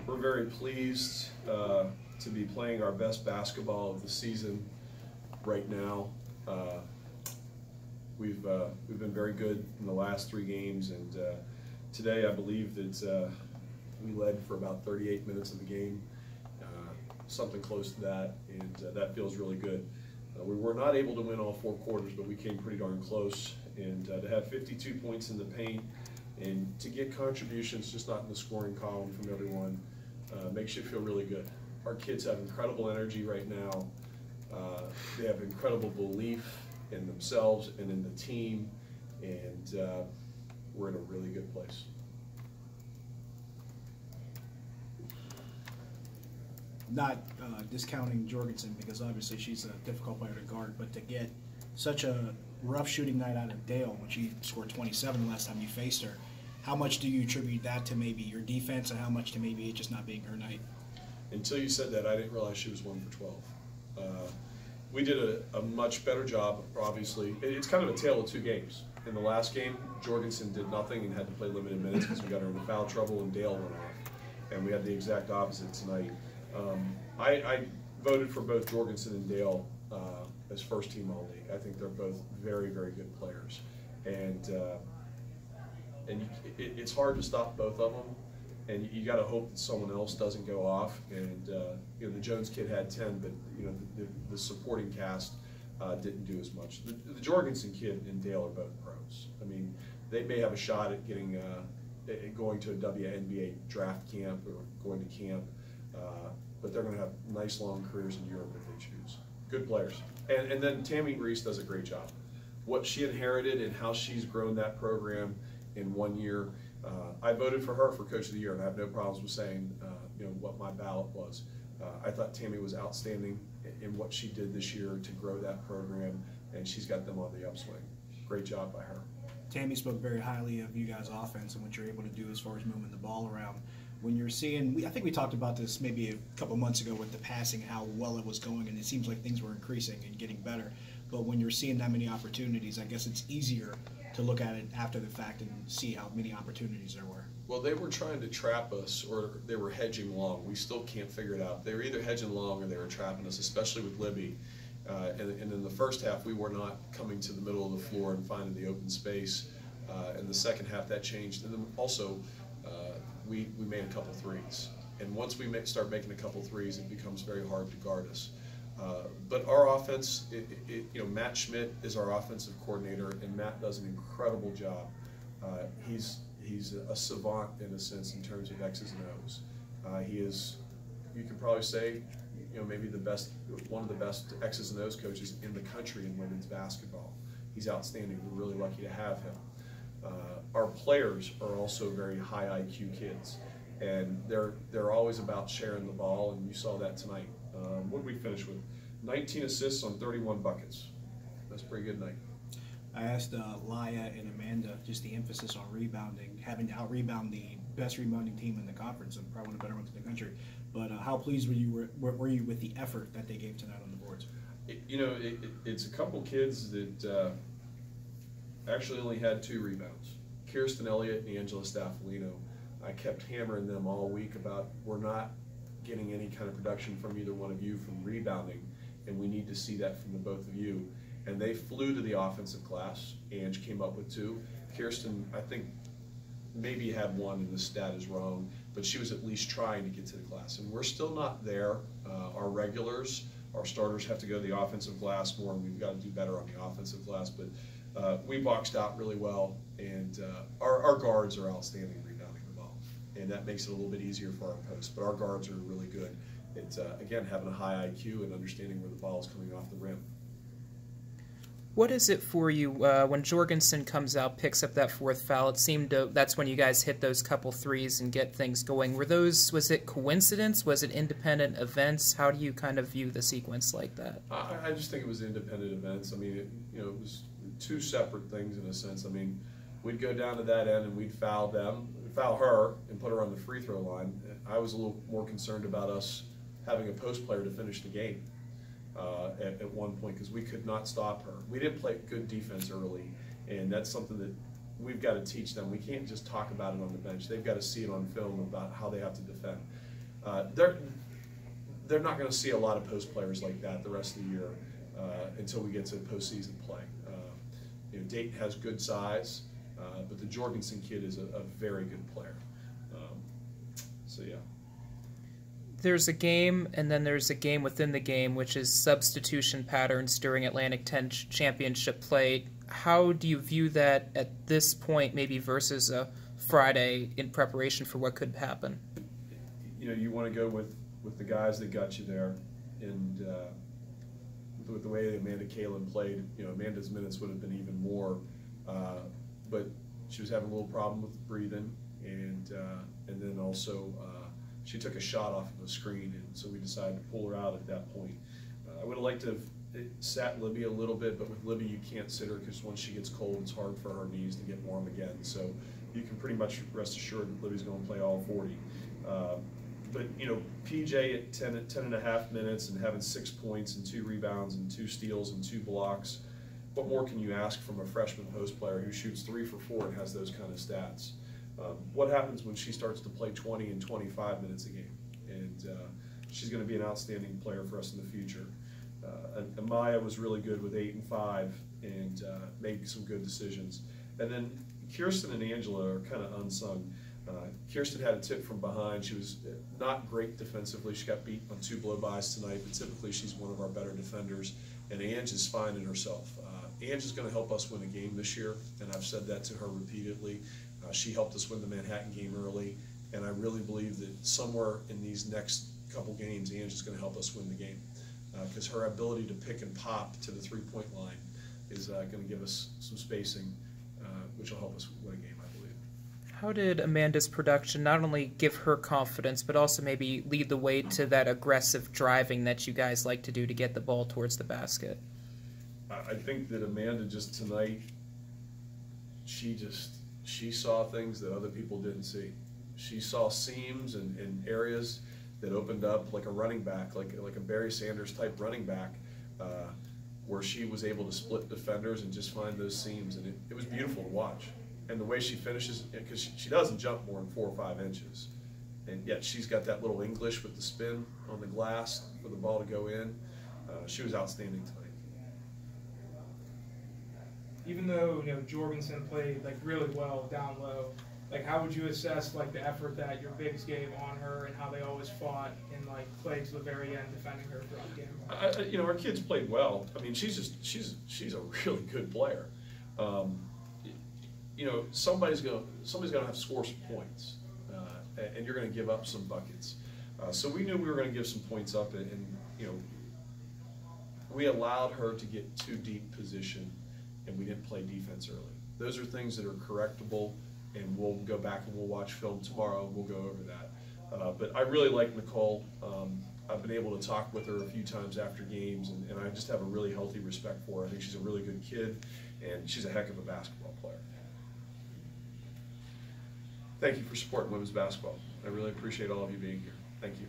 We're very pleased to be playing our best basketball of the season right now. We've been very good in the last 3 games, and today I believe that we led for about 38 minutes of the game, something close to that, and that feels really good. We were not able to win all 4 quarters, but we came pretty darn close, and to have 52 points in the paint and to get contributions just not in the scoring column from everyone makes you feel really good. Our kids have incredible energy right now. They have incredible belief in themselves and in the team, and we're in a really good place. Not discounting Jorgensen, because obviously she's a difficult player to guard, but to get such a rough shooting night out of Dale when she scored 27 the last time you faced her, how much do you attribute that to maybe your defense, and how much to maybe it just not being her night? Until you said that, I didn't realize she was 1 for 12. We did a much better job, obviously. It's kind of a tale of 2 games. In the last game, Jorgensen did nothing and had to play limited minutes because we got her into foul trouble and Dale went off. And we had the exact opposite tonight. I voted for both Jorgensen and Dale as first team all league. I think they're both very, very good players. And it's hard to stop both of them. And you got to hope that someone else doesn't go off. And you know, the Jones kid had 10, but you know the supporting cast didn't do as much. The Jorgensen kid and Dale are both pros. I mean, they may have a shot at getting going to a WNBA draft camp or going to camp, but they're going to have nice long careers in Europe if they choose. Good players. And then Tammy Reese does a great job. What she inherited and how she's grown that program in 1 year. I voted for her for Coach of the Year, and I have no problems with saying you know, what my ballot was. I thought Tammy was outstanding in what she did this year to grow that program, and she's got them on the upswing. Great job by her. Tammy spoke very highly of you guys' offense and what you're able to do as far as moving the ball around. When you're seeing, I think we talked about this maybe a couple months ago with the passing, how well it was going, and it seems like things were increasing and getting better. But when you're seeing that many opportunities, I guess it's easier to look at it after the fact and see how many opportunities there were. Well, they were trying to trap us, or they were hedging long. We still can't figure it out. They were either hedging long or they were trapping us, especially with Libby. And in the first half, we were not coming to the middle of the floor and finding the open space. In the second half, that changed. And then also, we made a couple threes. And once we start making a couple threes, it becomes very hard to guard us. But our offense, you know, Matt Schmidt is our offensive coordinator, and Matt does an incredible job. He's a savant in a sense in terms of X's and O's. He is, you could probably say, you know, maybe one of the best X's and O's coaches in the country in women's basketball. He's outstanding. We're really lucky to have him. Our players are also very high IQ kids, and they're always about sharing the ball, and you saw that tonight. What did we finish with? 19 assists on 31 buckets. That's a pretty good night. I asked Laya and Amanda just the emphasis on rebounding, having to out-rebound the best rebounding team in the conference and probably one of the better ones in the country. But how pleased were you with the effort that they gave tonight on the boards? You know, it's a couple kids that actually only had 2 rebounds. Kirsten Elliott and Angela Staffolino. I kept hammering them all week about we're not getting any kind of production from either one of you from rebounding, and we need to see that from the both of you. And they flew to the offensive class. Ange came up with 2. Kirsten, I think, maybe had 1 and the stat is wrong, but she was at least trying to get to the class. And we're still not there. Our regulars, our starters have to go to the offensive glass more, and we've got to do better on the offensive glass. But we boxed out really well, and our guards are outstanding rebounding the ball. And that makes it a little bit easier for our posts. But our guards are really good. It's, again, having a high IQ and understanding where the ball is coming off the rim. What is it for you when Jorgensen comes out, picks up that 4th foul? It seemed that's when you guys hit those couple threes and get things going. Was it coincidence? Was it independent events? How do you kind of view the sequence like that? I just think it was independent events. I mean, it was 2 separate things in a sense. I mean, we'd go down to that end and we'd foul her and put her on the free throw line. I was a little more concerned about us having a post player to finish the game. At one point, because we could not stop her. We didn't play good defense early, and that's something that we've got to teach them. We can't just talk about it on the bench. They've got to see it on film about how they have to defend. they're not going to see a lot of post players like that the rest of the year until we get to postseason play. You know, Dayton has good size, but the Jorgensen kid is a very good player. So yeah. There's a game, and then there's a game within the game, which is substitution patterns during Atlantic 10 championship play. How do you view that at this point, maybe versus a Friday in preparation for what could happen? You know, you want to go with the guys that got you there, and with the way that Amanda Kalin played, you know, Amanda's minutes would have been even more, but she was having a little problem with breathing, and then also she took a shot off of a screen, and so we decided to pull her out at that point. I would have liked to have sat Libby a little bit, but with Libby you can't sit her because once she gets cold, it's hard for her knees to get warm again. So you can pretty much rest assured that Libby's going to play all 40. But you know, PJ at 10 and a half minutes and having 6 points and 2 rebounds and 2 steals and 2 blocks, what more can you ask from a freshman post player who shoots 3 for 4 and has those kind of stats? What happens when she starts to play 20 and 25 minutes a game? And she's going to be an outstanding player for us in the future. Amaya was really good with 8 and 5 and made some good decisions. And then Kirsten and Angela are kind of unsung. Kirsten had a tip from behind. She was not great defensively. She got beat on 2 blow-bys tonight, but typically she's one of our better defenders. And Ange is finding herself. Ange is going to help us win a game this year, and I've said that to her repeatedly. She helped us win the Manhattan game early, and I really believe that somewhere in these next couple games, Ange is going to help us win the game because her ability to pick and pop to the 3-point line is going to give us some spacing, which will help us win a game, I believe. How did Amanda's production not only give her confidence, but also maybe lead the way to that aggressive driving that you guys like to do to get the ball towards the basket? I think that Amanda just tonight, she saw things that other people didn't see. She saw seams and areas that opened up like a running back, like a Barry Sanders type running back, where she was able to split defenders and just find those seams, and it was beautiful to watch. And the way she finishes, because she doesn't jump more than 4 or 5 inches, and yet she's got that little English with the spin on the glass for the ball to go in. She was outstanding tonight. Even though, you know, Jorgensen played like really well down low, like how would you assess like the effort that your bigs gave on her and how they always fought and like played to the very end defending her throughout the game? You know, our kids played well. I mean, she's a really good player. You know, somebody's gonna have to score some points, and you're gonna give up some buckets. So we knew we were gonna give some points up, and you know, we allowed her to get too deep position, and we didn't play defense early. Those are things that are correctable, and we'll go back and we'll watch film tomorrow and we'll go over that. But I really like Nicole. I've been able to talk with her a few times after games, and I just have a really healthy respect for her. I think she's a really good kid, and she's a heck of a basketball player. Thank you for supporting women's basketball. I really appreciate all of you being here. Thank you.